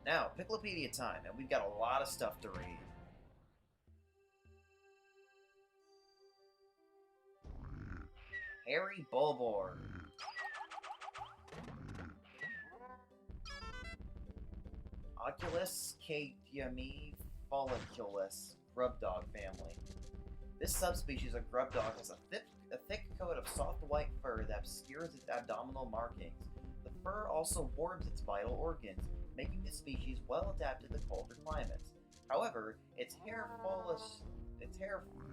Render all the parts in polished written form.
Now, Piklopedia time, and we've got a lot of stuff to read. Hairy Bulborb. Oculus Capiami folliculus grubdog family. This subspecies of grubdog has a thick coat of soft white fur that obscures its abdominal markings. The fur also warms its vital organs, making the species well adapted to colder climates. However, its hair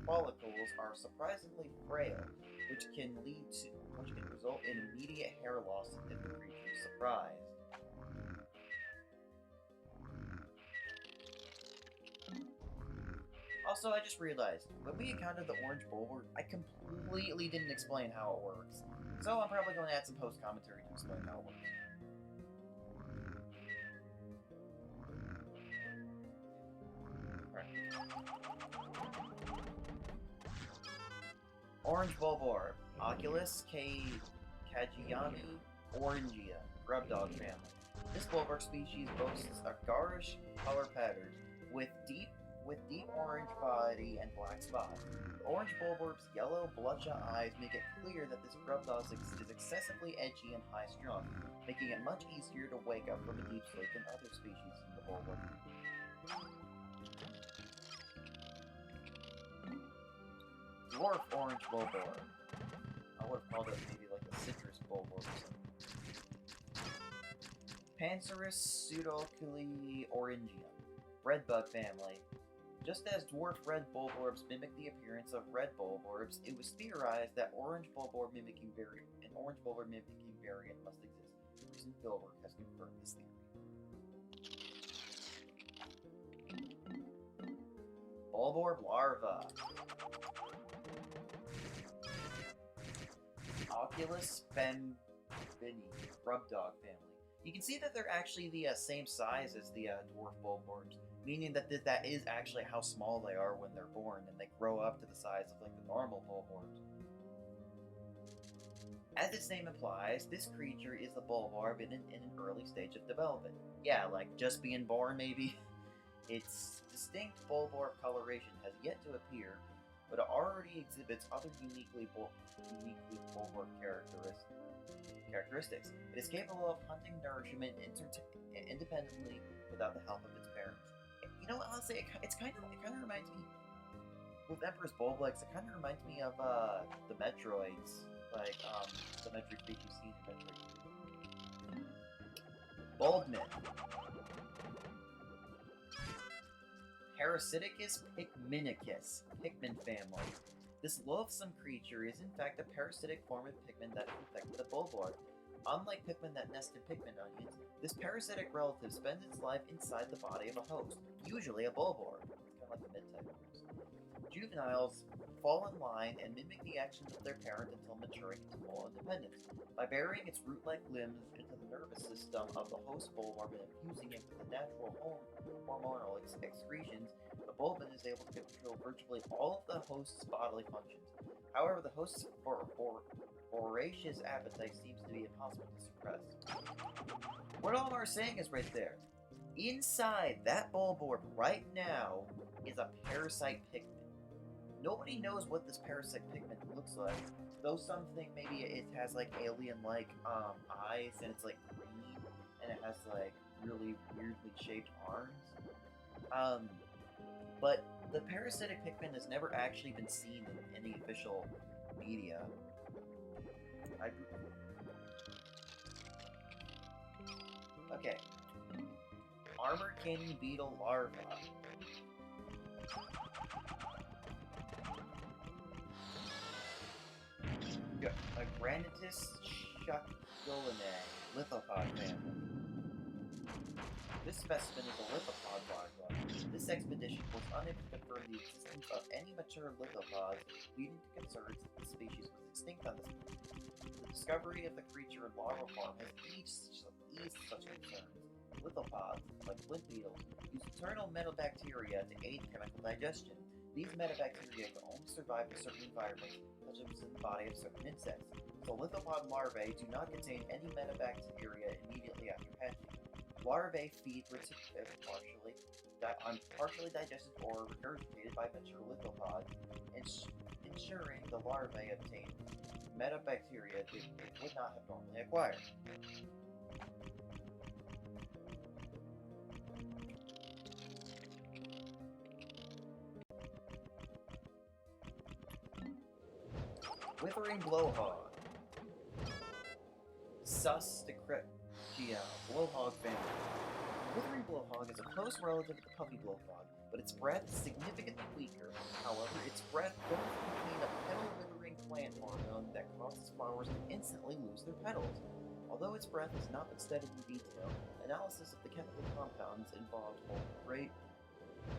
follicles are surprisingly frail, which can result in immediate hair loss if the creature is surprised. Also, I just realized, when we encountered the orange bulborb, I completely didn't explain how it works. So I'm probably going to add some post-commentary to explain how it works. Orange Bulborb, Oculus Cagiami Orangia, grubdog family. This bulborb species boasts a garish color pattern with deep orange body and black spots. The orange bulborb's yellow bloodshot eyes make it clear that this grubdog is excessively edgy and high-strung, making it much easier to wake up from a deep sleep than other species in the bulborb. Dwarf Orange Bulborb. I would have called it maybe like a citrus bulborb or something. Pancerus pseudoculi orangium. Redbug family. Just as dwarf red bulborbs mimic the appearance of red bulborbs, it was theorized that an orange bulborb mimicking variant must exist. Recent fieldwork has confirmed this theory. Bulborb larva. Oculus Bambini, grubdog family. You can see that they're actually the same size as the dwarf bulborbs, meaning that that is actually how small they are when they're born, and they grow up to the size of like the normal bulborbs. As its name implies, this creature is a bulborb in an early stage of development. Yeah, like just being born maybe. Its distinct bulborb coloration has yet to appear, but it already exhibits other uniquely bulborb characteristics. It is capable of hunting nourishment independently without the help of its parents. You know what, honestly, it kind of reminds me, with Emperor's Bulblex, it kind of reminds me of the Metroids, like the Metroid species you've seen in Metroid. Bulbmin. Parasiticus Pikminicus, Pikmin family. This loathsome creature is in fact a parasitic form of Pikmin that infected the bulborb. Unlike Pikmin that nest in Pikmin onions, this parasitic relative spends its life inside the body of a host, usually a bulborb. It's kind of like a mid-type host. Juveniles fall in line and mimic the actions of their parent until maturing into full independence. By burying its root-like limbs into the nervous system of the host bulborb and infusing it with the natural hormonal excretions, the bulbin is able to control virtually all of the host's bodily functions. However, the host's voracious appetite seems to be impossible to suppress. What Olimar is saying is right there. Inside that bulborb right now is a parasite Pikmin. Nobody knows what this parasite Pikmin looks like, though some think maybe it has like alien-like eyes and it's like green and it has like really weirdly shaped arms. But the parasitic Pikmin has never actually been seen in any official media. Okay. Armor Candy Beetle Larva. A Granitus Shuculinae, Lithopod family. This specimen is a lithopod larva. This expedition was unable to confirm the existence of any mature lithopods, leading to concerns that the species was extinct on this point. The discovery of the creature in larval form has eased such concerns. Lithopods, like Glint beetles, use internal metobacteria to aid chemical digestion. These metobacteria can only survive in certain environments, such as in the body of certain insects. So lithopod larvae do not contain any metobacteria immediately after hatching. Larvae feed partially digested or regurgitated by mature lithopods, ensuring the larvae obtain metabacteria it would not have normally acquired. Withering Blowhog. Suspectia blowhog family. Withering Blowhog is a close relative of the puffy blowhog, but its breath is significantly weaker. However, its breath does contain a petal-withering plant hormone that causes flowers to instantly lose their petals. Although its breath has not been studied in detail, analysis of the chemical compounds involved hold great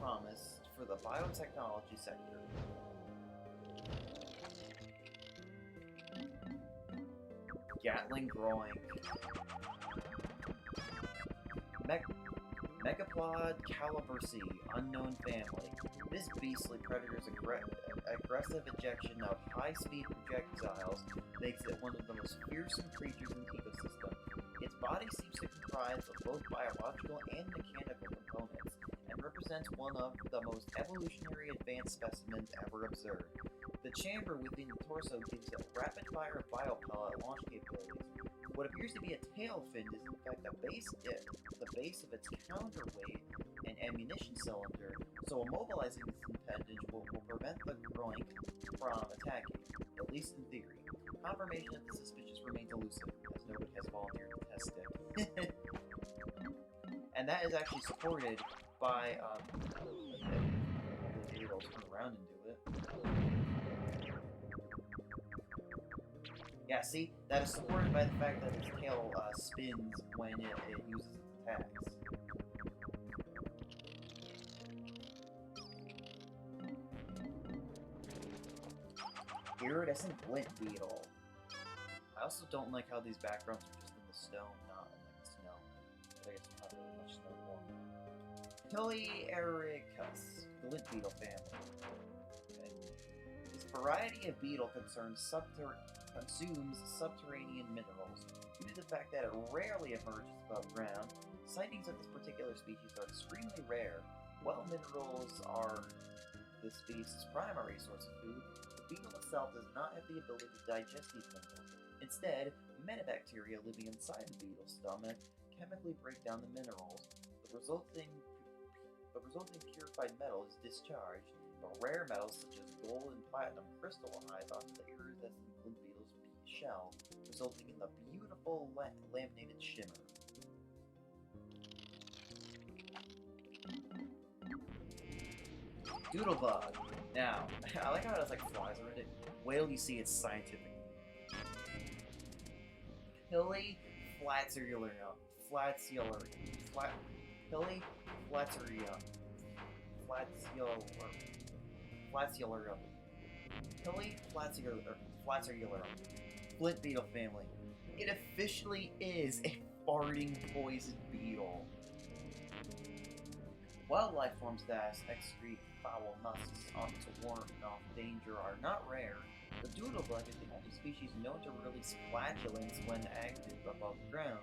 promise for the biotechnology sector. Gatling Groink. Megaplod calibersi, unknown family. This beastly predator's aggressive ejection of high-speed projectiles makes it one of the most fearsome creatures in the ecosystem. Its body seems to comprise of both biological and mechanical components, and represents one of the most evolutionary advanced specimens ever observed. The chamber within the torso gives it rapid-fire biopellet launch capabilities. What appears to be a tail fin is in fact the base of its counterweight and ammunition cylinder, so immobilizing this appendage will prevent the Groink from attacking, at least in theory. Confirmation of the suspicious remains elusive, as nobody has volunteered to test it. And that is actually supported by, maybe I'll turn around and do it. Yeah, see? That is supported by the fact that its tail spins when it uses its attacks. Iridescent Glint Beetle. I also don't like how these backgrounds are just in the stone, not in like the snow. But I guess there's not really much snow anymore. Piliaricus, Glint Beetle family. Okay. This variety of beetle consumes subterranean minerals. Due to the fact that it rarely emerges above ground, sightings of this particular species are extremely rare. While minerals are this species' primary source of food, the beetle itself does not have the ability to digest these minerals. Instead, metabacteria living inside the beetle's stomach chemically break down the minerals. The resulting purified metal is discharged, but rare metals such as gold and platinum crystallize onto the iridescent Glint beetle's shell, resulting in the beautiful laminated shimmer. Doodlebug. Now, I like how it has like flies around it. Wait till you see its scientific name. Pili Flaccillarium. Glint beetle family. It officially is a farting poison beetle. Wildlife forms that excrete foul musks to warn off danger are not rare. The doodlebug is the only species known to release flatulence when active above ground.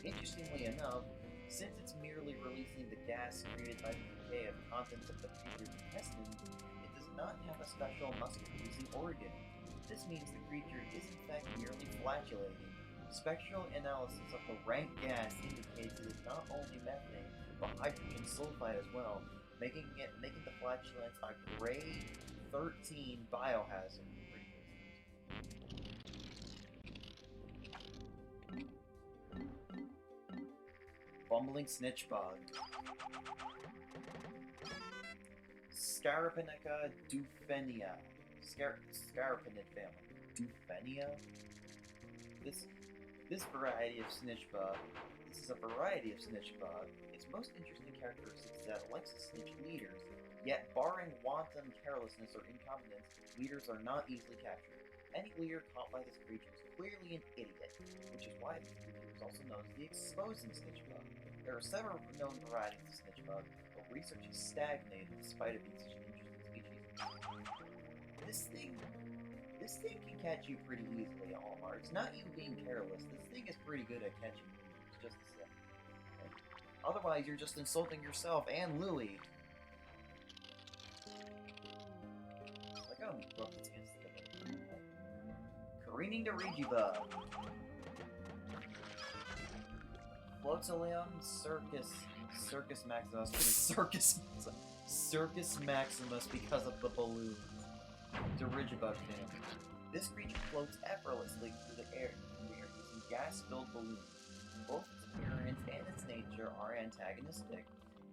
Interestingly enough, since it's merely releasing the gas created by the decay of contents of the creature's intestines, it does not have a special muscle-producing organ. This means the creature is in fact merely flatulating. Spectral analysis of the rank gas indicates it is not only methane, but hydrogen sulfide as well, making the flatulence a grade 13 biohazard. Bumbling snitch bug. Scarapenica dufenia. Scarapenid family. Dufenia? This variety of snitch bug. This is a variety of snitch bug. Its most interesting characteristic is that it likes to snitch leaders, yet barring wanton carelessness or incompetence, leaders are not easily captured. Any leader caught by this creature is clearly an idiot, which is why this creature is also known as the exposing snitch bug. There are several known varieties of snitch bug, but research has stagnated despite it being such an interesting species. This thing can catch you pretty easily, Almar. It's not you being careless. This thing is pretty good at catching leaders, just to say. Okay. Otherwise, you're just insulting yourself and Louie. Like, oh, rub its hands together. Careening Dirigibug. Floatilium Circus Maximus. Circus Maximus because of the balloons. Dirigibug family. This creature floats effortlessly through the air using gas-filled balloons. Both its appearance and its nature are antagonistic,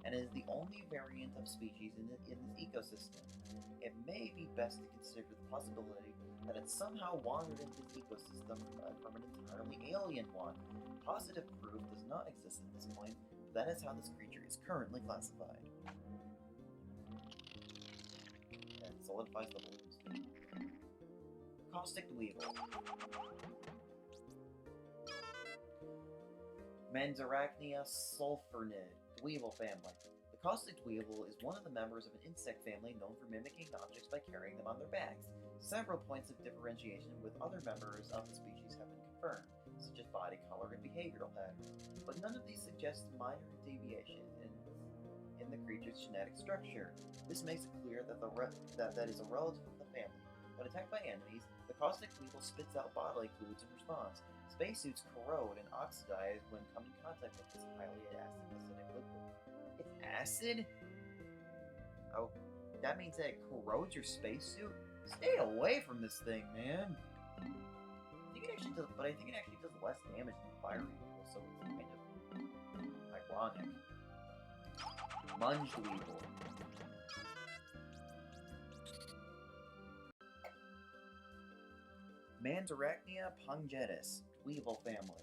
and is the only variant of species in this ecosystem. It may be best to consider the possibility that it somehow wandered into this ecosystem from an entirely alien one. Positive proof does not exist at this point, but that is how this creature is currently classified. And solidifies the balloons. Caustic Dweevil. Mandarachnia sulfurnid, Dweevil family. The caustic dweevil is one of the members of an insect family known for mimicking objects by carrying them on their backs. Several points of differentiation with other members of the species have been confirmed, such as body color and behavioral patterns, but none of these suggest minor deviation in the creature's genetic structure. This makes it clear that that is a relative of the family. When attacked by enemies, the caustic dweevil spits out bodily fluids in response. Spacesuits corrode and oxidize when come in contact with this highly acidic liquid. It's acid? Oh, that means that it corrodes your spacesuit? Stay away from this thing, man! I think it actually does less damage than fire evil, so it's kind of ironic. Munge Dweevil. Mandarachnia pongetis, Dweevil family.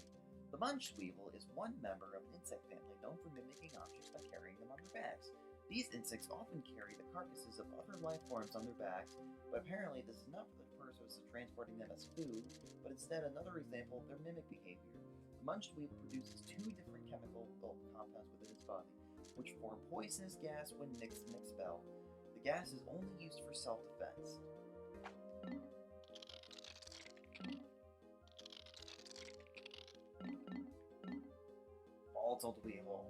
The Munge Dweevil is one member of an insect family known for mimicking objects by carrying them on their backs. These insects often carry the carcasses of other life forms on their backs, but apparently this is not for the purpose of transporting them as food, but instead another example of their mimic behavior. The Munge Dweevil produces two different chemical compounds within its body, which form poisonous gas when mixed and expelled. The gas is only used for self-defense. Volatile Dweevil.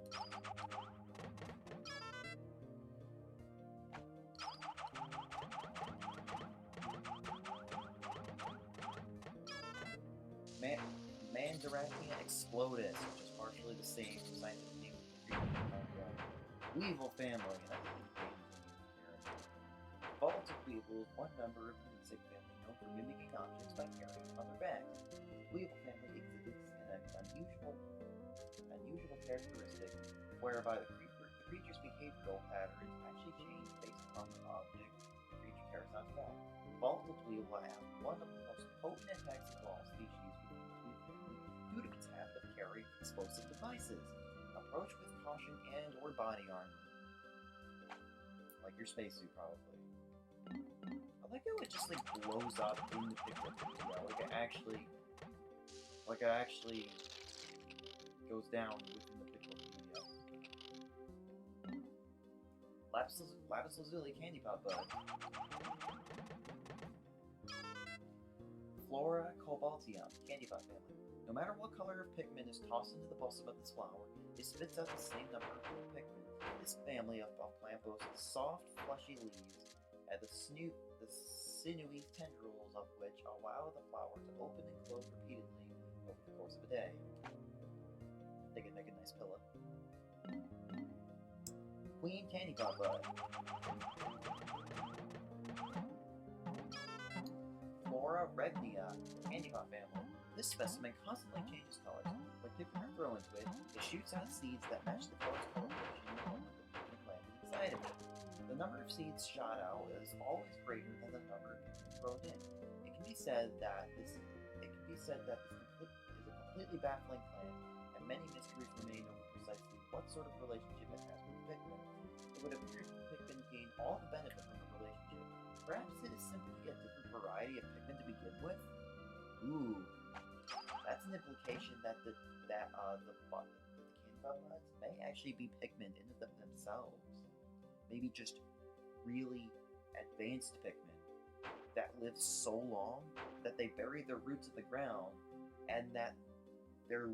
Mandarachnia explodis, which is partially the same scientific name as the Dweevil family. Volatile Dweevil is one member of the insect family known for mimicking objects by carrying them on their backs. The Dweevil family exhibits an unusual characteristic whereby the creature's behavioral patterns actually change based upon the object the creature carries on its back. Volatile Dweevil has one of the most potent attacks of all species due to its habit of carrying explosive devices. Approach with caution and or body armor. Like your spacesuit, probably. I like how it just like blows up in the Piklopedia, like it actually goes down within the Piklopedia. Lapis Lazuli Candypop Bud. Flora Cobaltium, Candypop family. No matter what color of Pikmin is tossed into the blossom of this flower, it spits out the same number of Pikmin. This family of plant boasts soft, fleshy leaves, and the sinewy tendrils of which allow the flower to open and close repeatedly over the course of a day. They can make a nice pillow. Queen Candypop Bud. Flora Regnia, Candypop family. This specimen constantly changes colors. When Pikmin are thrown into it, it shoots out seeds that match the colors coloration of the Pikmin planted inside of it. The number of seeds shot out is always greater than the number of Pikmin thrown in. It can be said that this is a completely baffling plant, and many mysteries remain over precisely what sort of relationship it has with Pikmin. It would appear that Pikmin gain all the benefit from the relationship. Perhaps it is simply a different variety of Pikmin to begin with? Ooh, that's an implication that the Candypop Buds may actually be Pikmin in and of themselves. Maybe just really advanced Pikmin that live so long that they bury their roots in the ground, and that their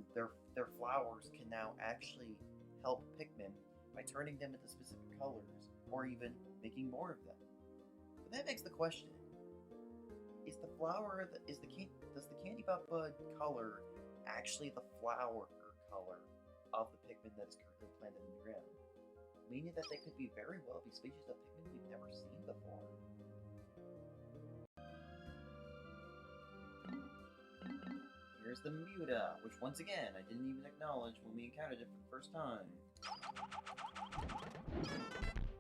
flowers can now actually help Pikmin by turning them into specific colors, or even making more of them. But that begs the question: does the Candypop Bud color actually the flower color of the Pikmin that is currently planted in the ground? Meaning that they could be very well be species of Pikmin we've never seen before. Here's the Mamuta, which once again I didn't even acknowledge when we encountered it for the first time.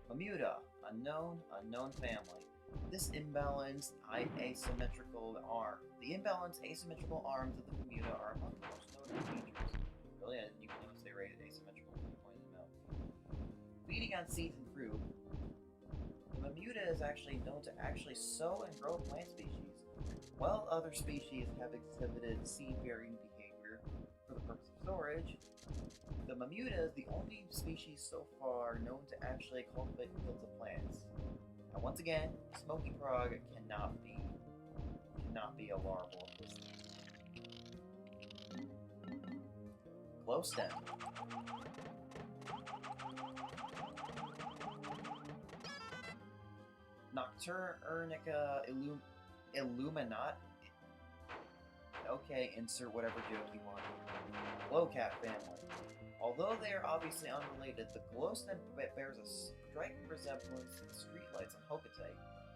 Mamuta, unknown family. This imbalanced asymmetrical arm. The imbalanced asymmetrical arms of the Mamuta are among the most notable features. Really, I didn't even notice they rated asymmetrical when you pointed them out. Feeding on seeds and fruit, the Mamuta is actually known to sow and grow plant species. While other species have exhibited seed-bearing behavior for the purpose of storage, the Mamuta is the only species so far known to actually cultivate fields of plants. Now, once again, Smoky Prog cannot be a larval of this thing. Glowstem. Nocturnica Illuminat. Okay, insert whatever joke you want. Glowcat family. Although they are obviously unrelated, the glowstem bears a striking resemblance to the streetlights on Hokatay.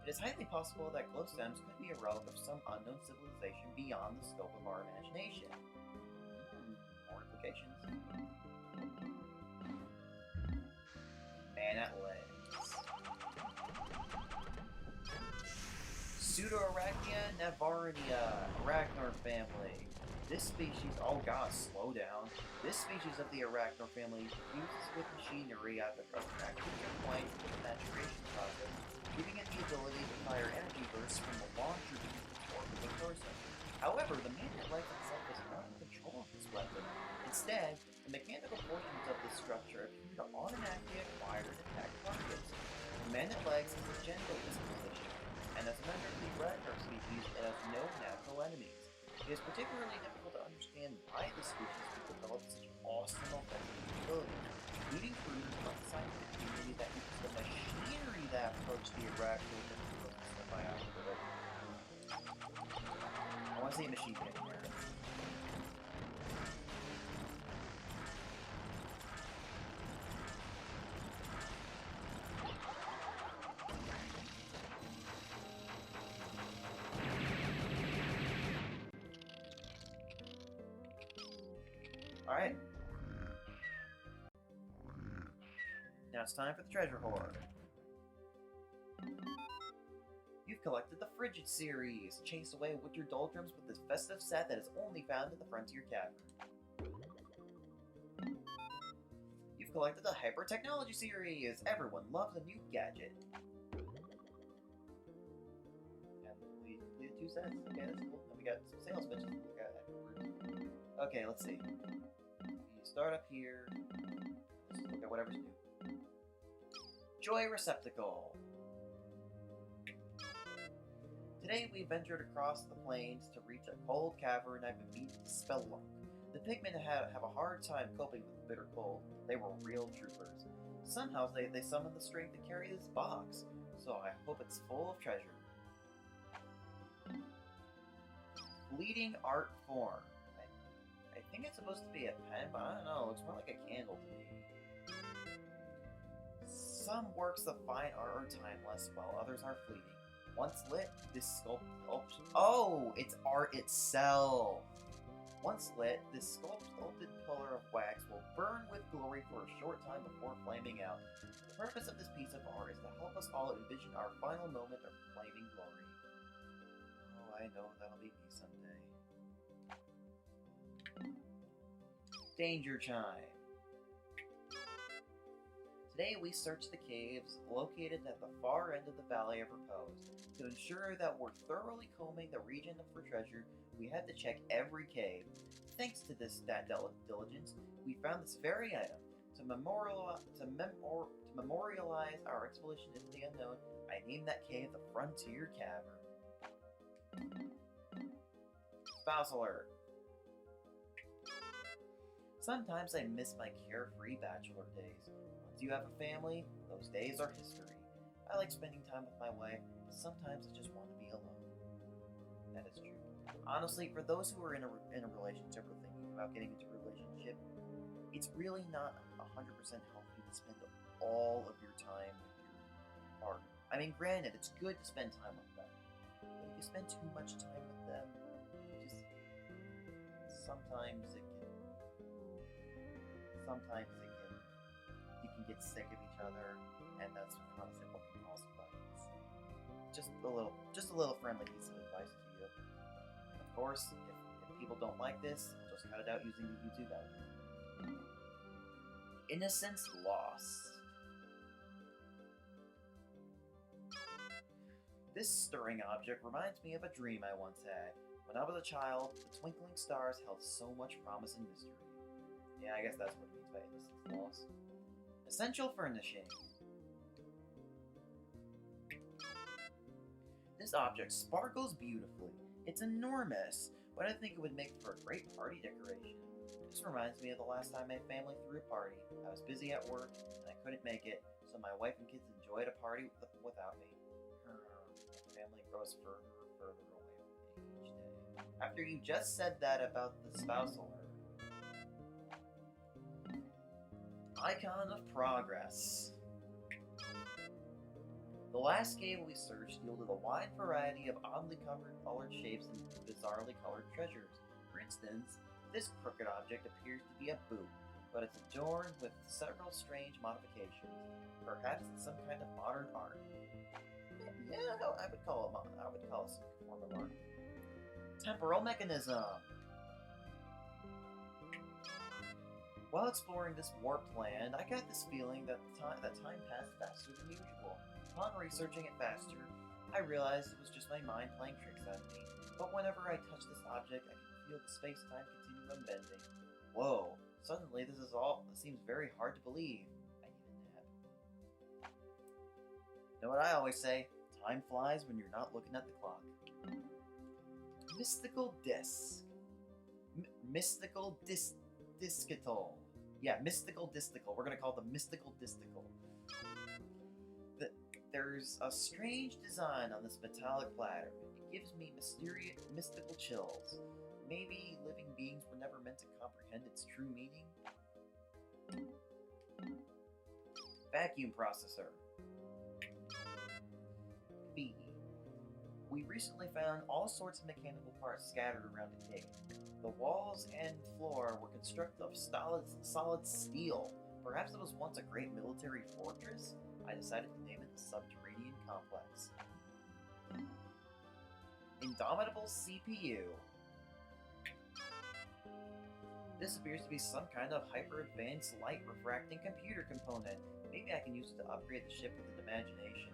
It is highly possible that glowstems could be a relic of some unknown civilization beyond the scope of our imagination. More implications? Man at legs. Pseudoarachnia navarnia, Arachnor family. This species, oh god, slow down. This species of the Arachnor family fuses with machinery at the activity point with the maturation process, giving it the ability to fire energy bursts from the launcher to support the torso. However, the man that life itself is not in control of this weapon. Instead, the mechanical portions of this structure appear to automatically acquire and attack targets. The man that legs has a gentle disposition, and as a member of the Arachnor species, it has no natural enemies. It is particularly difficult to understand why this species could develop such awesome offensive capabilities, leading through to the scientific community that uses the machinery that approach the Arachnor symbiotic relationship. I want to say machine gun here. Alright. Now it's time for the treasure hoard. You've collected the Frigid series. Chase away winter doldrums with this festive set that is only found in the Frontier Cavern. You've collected the Hyper Technology series. Everyone loves a new gadget. And we completed 2 sets. Okay, that's cool. And we got some sales pitches to look at afterwards. Okay, let's see. Start up here. Let's look at whatever's new. Joy Receptacle. Today we ventured across the plains to reach a cold cavern I've been beaten to spellunk. The Pikmin have a hard time coping with the bitter cold. They were real troopers. Somehow they summoned the strength to carry this box, so I hope it's full of treasure. Fleeting art form. I think it's supposed to be a pen, but I don't know. It looks more like a candle to me. Some works of fine art are timeless, while others are fleeting. Once lit, this sculpture... Oh! It's art itself! Once lit, this sculpted pillar of wax will burn with glory for a short time before flaming out. The purpose of this piece of art is to help us all envision our final moment of flaming glory. Oh, I know that'll be me someday. Danger Chime. Today we search the caves located at the far end of the Valley of Repose. To ensure that we're thoroughly combing the region for treasure, we had to check every cave. Thanks to that diligence, we found this very item. To memorialize our expedition into the unknown, I named that cave the Frontier Cavern. Spouse alert. Sometimes I miss my carefree bachelor days. Once you have a family, those days are history. I like spending time with my wife, but sometimes I just want to be alone. That is true. Honestly, for those who are in a relationship or thinking about getting into a relationship, it's really not 100% healthy to spend all of your time with your partner. I mean, granted, it's good to spend time with them, but if you spend too much time with them, just sometimes you can get sick of each other, and that's honestly what can cause fights. Just a little friendly piece of advice to you. And of course, if people don't like this, just cut it out using the YouTube algorithm. Innocence Lost. This stirring object reminds me of a dream I once had. When I was a child, the twinkling stars held so much promise and mystery. Yeah, I guess that's what it means by Innocence Lost. Essential furnishings. This object sparkles beautifully. It's enormous, but I think it would make for a great party decoration. This reminds me of the last time my family threw a party. I was busy at work, and I couldn't make it, so my wife and kids enjoyed a party without me. My family grows further and further away from me each day. After you just said that about the spousal herd. Icon of Progress. The last game we searched yielded a wide variety of oddly colored shapes and bizarrely colored treasures. For instance, this crooked object appears to be a boot, but it's adorned with several strange modifications. Perhaps it's some kind of modern art. Yeah, I would call it some form of art. Temporal Mechanism. While exploring this warped land, I got this feeling that time passed faster than usual. Upon researching it faster, I realized it was just my mind playing tricks on me. But whenever I touch this object, I can feel the space-time continuum bending. Whoa! Suddenly, this seems very hard to believe. I need a nap. You know what I always say? Time flies when you're not looking at the clock. Mystical Disc. Mystical Discital. Yeah, Mystical Disticle. We're gonna call it the Mystical Disticle. There's a strange design on this metallic platter. It gives me mystical chills. Maybe living beings were never meant to comprehend its true meaning? Vacuum Processor. V. We recently found all sorts of mechanical parts scattered around the cave. The walls and floor were constructed of solid steel. Perhaps it was once a great military fortress? I decided to name it the Subterranean Complex. Indomitable CPU. This appears to be some kind of hyper-advanced light-refracting computer component. Maybe I can use it to upgrade the ship with an imagination.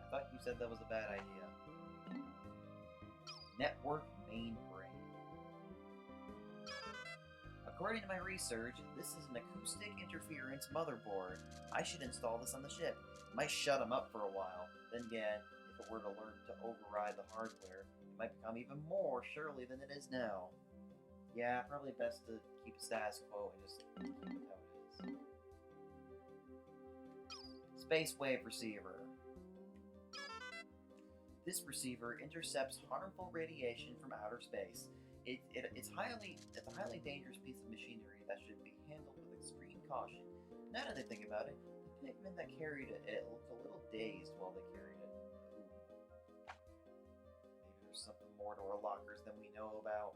I thought you said that was a bad idea. Network Mainframe. According to my research, this is an acoustic interference motherboard. I should install this on the ship. It might shut them up for a while. Then again, if it were to learn to override the hardware, it might become even more surely than it is now. Yeah, probably best to keep status quo and just keep it how it is. Space Wave Receiver. This receiver intercepts harmful radiation from outer space. It's a highly dangerous piece of machinery that should be handled with extreme caution. Now that I think about it, the Pikmin that carried it looked a little dazed while they carried it. Maybe there's something more to our lockers than we know about.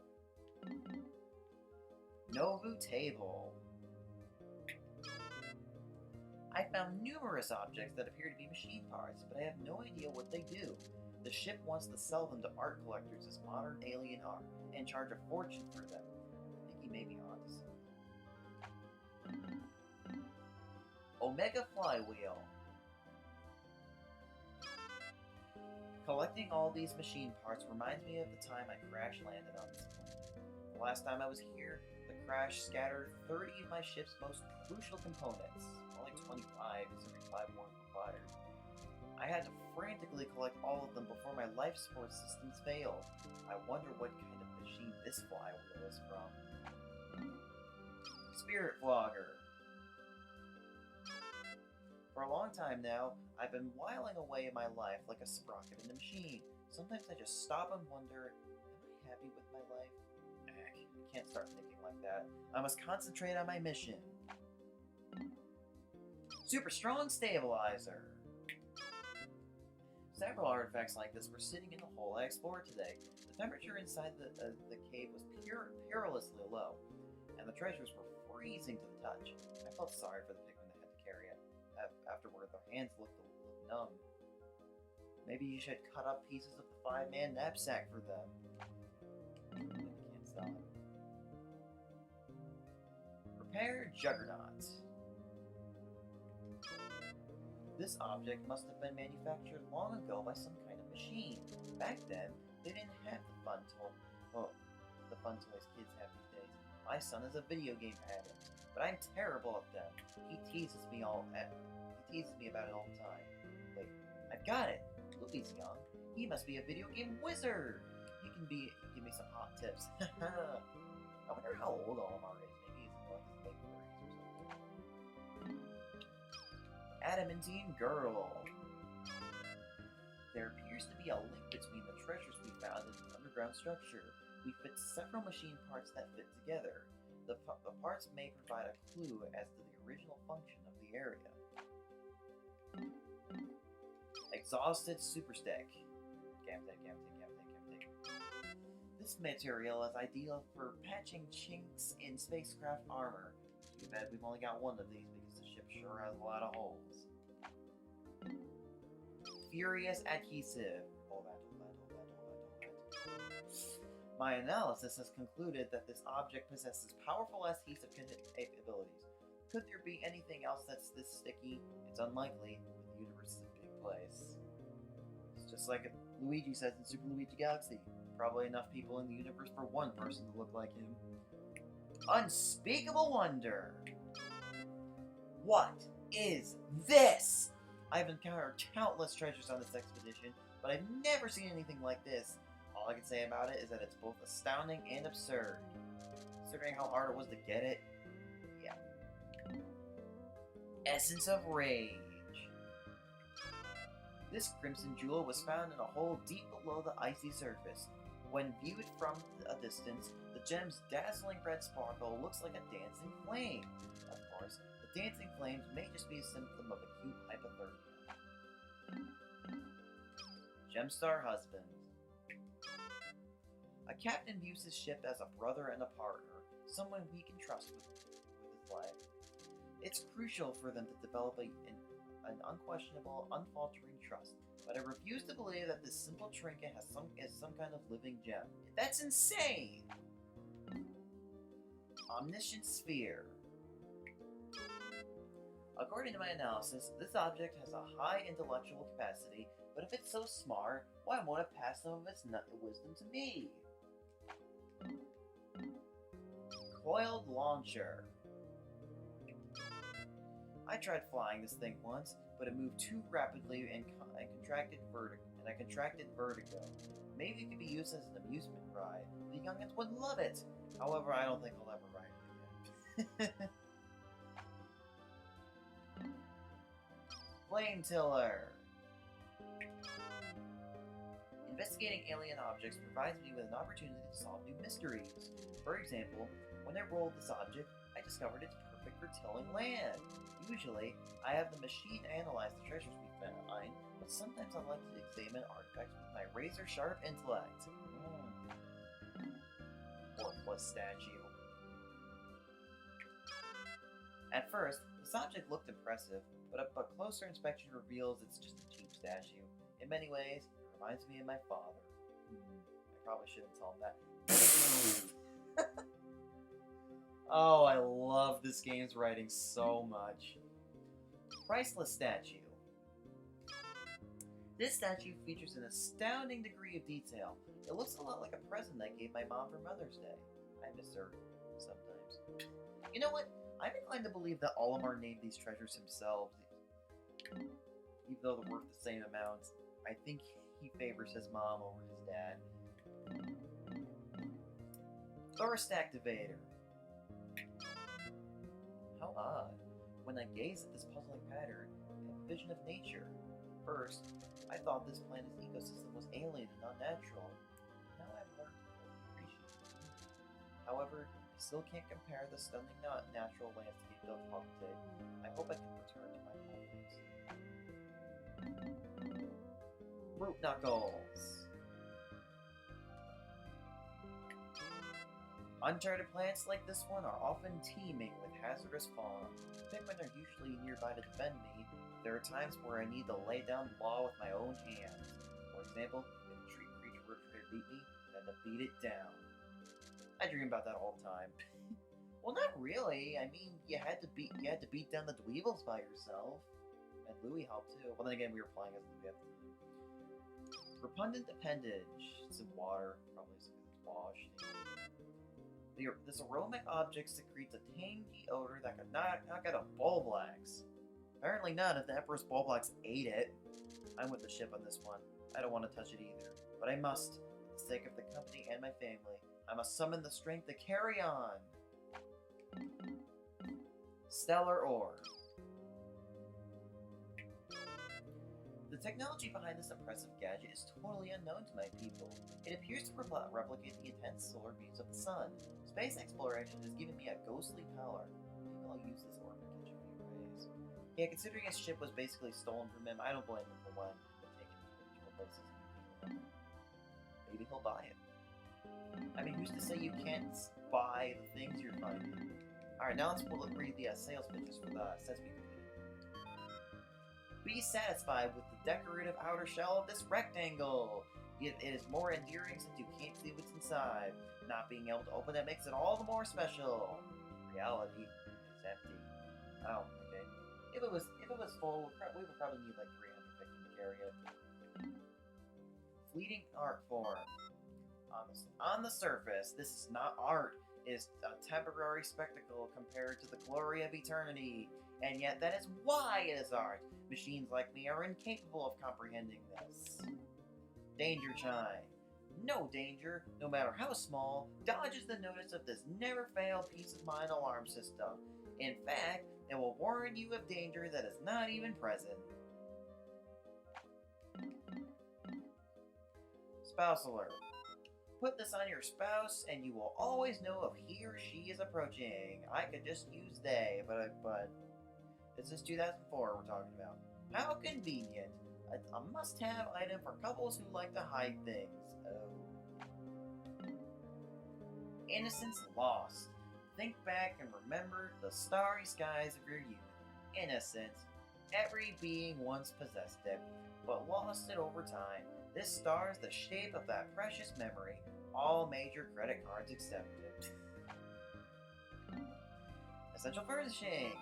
Novu Table. I found numerous objects that appear to be machine parts, but I have no idea what they do. The ship wants to sell them to art collectors as modern alien art, and charge a fortune for them. I think he may be onto something. Omega Flywheel. Collecting all these machine parts reminds me of the time I crash landed on this planet. The last time I was here, the crash scattered 30 of my ship's most crucial components. Only 25, as every 5 more required. I had to frantically collect all of them before my life support systems failed. I wonder what kind of machine this flywheel is from. Spirit Flogger. For a long time now, I've been whiling away my life like a sprocket in a machine. Sometimes I just stop and wonder, am I happy with my life? I can't start thinking like that. I must concentrate on my mission. Super Strong Stabilizer. Several artifacts like this were sitting in the hole I explored today. The temperature inside the cave was perilously low, and the treasures were freezing to the touch. I felt sorry for the Pikmin that had to carry it. Afterward, their hands looked numb. Maybe you should cut up pieces of the 5-man knapsack for them. I can't stop. Repair Juggernaut. This object must have been manufactured long ago by some kind of machine. Back then, they didn't have the fun toys kids have these days. My son is a video game addict, but I'm terrible at them. He teases me about it all the time. Wait, I've got it! Luffy's young. He must be a video game wizard! He can give me some hot tips. I wonder how old Olimar is. Maybe he's in like his late 30s or something. Adamantine Girdle. There appears to be a link between the treasures we found in the underground structure. We fit several machine parts that fit together. The parts may provide a clue as to the original function of the area. Exhausted Super Stick. Gamtech. This material is ideal for patching chinks in spacecraft armor. Too bad we've only got one of these because the ship sure has a lot of holes. Furious Adhesive. Hold that. My analysis has concluded that this object possesses powerful adhesive capabilities. Could there be anything else that's this sticky? It's unlikely, but the universe is a big place. It's just like Luigi says in Super Luigi Galaxy. Probably enough people in the universe for one person to look like him. Unspeakable Wonder! What is this? I've encountered countless treasures on this expedition, but I've never seen anything like this. All I can say about it is that it's both astounding and absurd. Considering how hard it was to get it, yeah. Essence of Rage. This crimson jewel was found in a hole deep below the icy surface. When viewed from a distance, the gem's dazzling red sparkle looks like a dancing flame. Of course, the dancing flames may just be a symptom of acute hypothermia. Gemstar Husband. A captain views his ship as a brother and a partner, someone we can trust with his life. It's crucial for them to develop an unquestionable, unfaltering trust, but I refuse to believe that this simple trinket is some kind of living gem. That's insane! Omniscient Sphere. According to my analysis, this object has a high intellectual capacity, but if it's so smart, why won't it pass some of its wisdom to me? Coiled Launcher. I tried flying this thing once, but it moved too rapidly and I contracted vertigo. Maybe it could be used as an amusement ride. The youngins would love it. However, I don't think I'll ever ride it again. Flame Tiller. Investigating alien objects provides me with an opportunity to solve new mysteries. For example, when I rolled this object, I discovered it's perfect for tilling land. Usually, I have the machine analyze the treasures we find, but sometimes I like to examine artifacts with my razor-sharp intellect. Worthless statue. At first, this object looked impressive, but a closer inspection reveals it's just a cheap statue. In many ways, it reminds me of my father. I probably shouldn't tell him that. Oh, I love this game's writing so much. Priceless Statue. This statue features an astounding degree of detail. It looks a lot like a present I gave my mom for Mother's Day. I miss her sometimes. You know what? I'm inclined to believe that Olimar named these treasures himself. Even though they're worth the same amount, I think he favors his mom over his dad. Thirst Activator. How odd. When I gaze at this puzzling pattern, I have a vision of nature. First, I thought this planet's ecosystem was alien and unnatural. Now I've learned to appreciate it. However, I still can't compare the stunning natural landscape of Piklopedia. I hope I can return to my homelands. Fruit Knuckles! Uncharted plants like this one are often teeming with hazardous fauna. Pikmin are usually nearby to defend me. There are times where I need to lay down the law with my own hands. For example, if a tree creature were to try to beat me, I had to beat it down. I dream about that all the time. Well, not really. I mean, you had to beat down the Dweevils by yourself. And Louie helped too. Well, then again, we were playing as Louie at the time. Repugnant Appendage. It's in water, probably because it's washed. This aromatic object secretes a tangy odor that could knock out a Bulblax. Apparently not if the Emperor's Bulblax ate it. I'm with the ship on this one. I don't want to touch it either. But I must, for the sake of the company and my family. I must summon the strength to carry on. Stellar Orb. The technology behind this impressive gadget is totally unknown to my people. It appears to replicate the intense solar beams of the sun. Space exploration has given me a ghostly power. Maybe I'll use this orb to catch a few rays. Yeah, considering his ship was basically stolen from him, I don't blame him for wanting to take it to fictional places. Maybe he'll buy it. I mean, who's to say you can't buy the things you're finding? Alright, now let's read the sales pitches for the sets we completed. Be satisfied with the decorative outer shell of this rectangle. It is more endearing since you can't see what's inside. Not being able to open it makes it all the more special. In reality, it's empty. Oh, okay. If it was full, we would probably need like 300 Pikmin to carry it. Fleeting art form. On the surface, this is not art. It is a temporary spectacle compared to the glory of eternity. And yet that is why it is art. Machines like me are incapable of comprehending this. Danger chime. No danger, no matter how small, dodges the notice of this never-fail peace-of-mind alarm system. In fact, it will warn you of danger that is not even present. Spouse alert. Put this on your spouse, and you will always know if he or she is approaching. I could just use they, but this is 2004 we're talking about. How convenient. A must-have item for couples who like to hide things. Oh. Innocence Lost. Think back and remember the starry skies of your youth. Innocence. Every being once possessed it, but lost it over time. This star is the shape of that precious memory. All major credit cards accepted. Essential furnishing.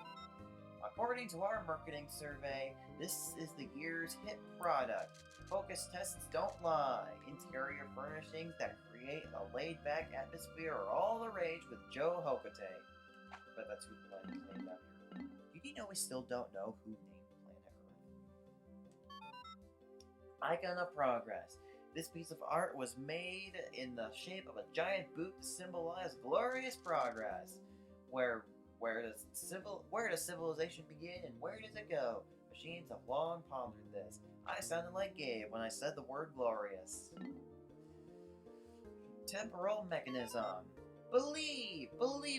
According to our marketing survey, this is the year's hit product. Focus tests don't lie. Interior furnishings that create a laid-back atmosphere are all the rage with Joe Hokote. But that's who the planet is named after. Did you know we still don't know who named planet Earth? Icon of Progress. This piece of art was made in the shape of a giant boot to symbolize glorious progress. Where does civilization begin and where does it go? Machines have long pondered this. I sounded like Gabe when I said the word glorious. Temporal Mechanism. Believe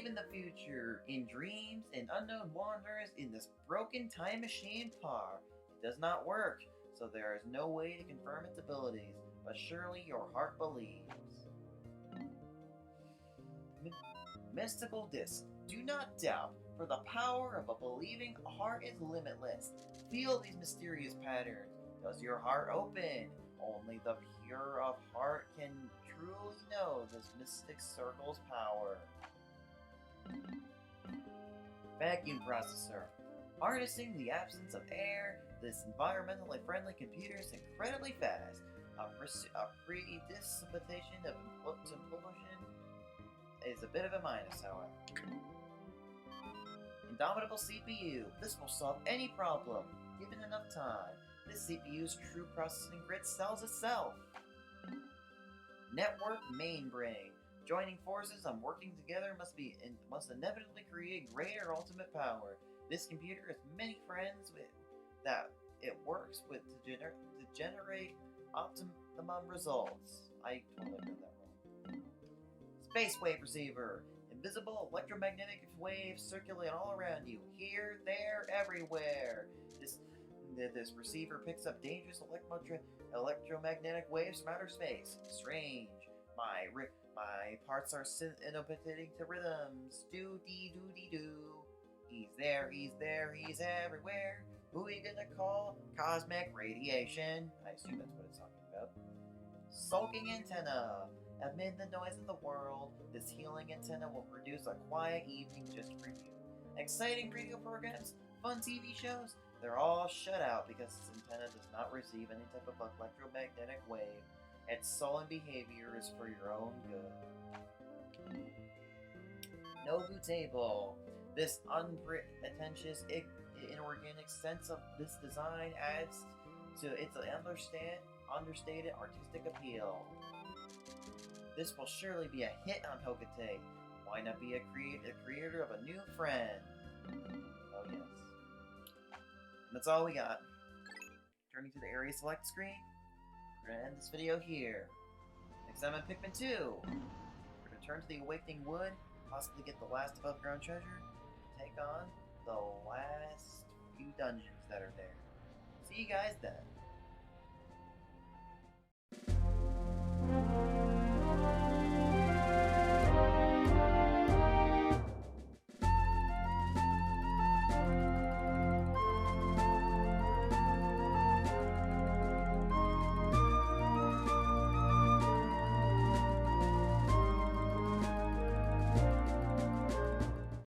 in the future, in dreams, in unknown wonders, in this broken time machine par. It does not work, so there is no way to confirm its abilities, but surely your heart believes. Mystical Disc. Do not doubt, for the power of a believing heart is limitless. Feel these mysterious patterns. Does your heart open? Only the pure of heart can truly know this mystic circle's power. Vacuum Processor. Harnessing the absence of air, this environmentally friendly computer is incredibly fast. A precipitation of implosion is a bit of a minus, however. Indomitable CPU. This will solve any problem, given enough time. This CPU's true processing grid sells itself. Network Mainbrain. Joining forces and working together must inevitably create greater ultimate power. This computer has many friends that it works with to generate optimum results. I totally got that wrong. Space wave receiver. Invisible electromagnetic waves circulate all around you. Here, there, everywhere. This receiver picks up dangerous electromagnetic waves from outer space. Strange. My parts are syncopating to rhythms. Do-dee-doo-dee-doo. He's there, he's everywhere. Who are you gonna call? Cosmic radiation. I assume that's what it's talking about. Sulking Antenna. Amid the noise of the world, this healing antenna will produce a quiet evening just for you. Exciting radio programs, fun TV shows, they're all shut out because this antenna does not receive any type of electromagnetic wave. Its sullen behavior is for your own good. Nobu Table. This unpretentious, inorganic sense of this design adds to its understated artistic appeal. This will surely be a hit on Hokate. Why not be a creator of a new friend? Oh yes. And that's all we got. Turning to the area select screen, we're gonna end this video here. Next time on Pikmin 2, we're gonna turn to the Awakening Wood, possibly get the last above ground treasure, and take on the last few dungeons that are there. See you guys then.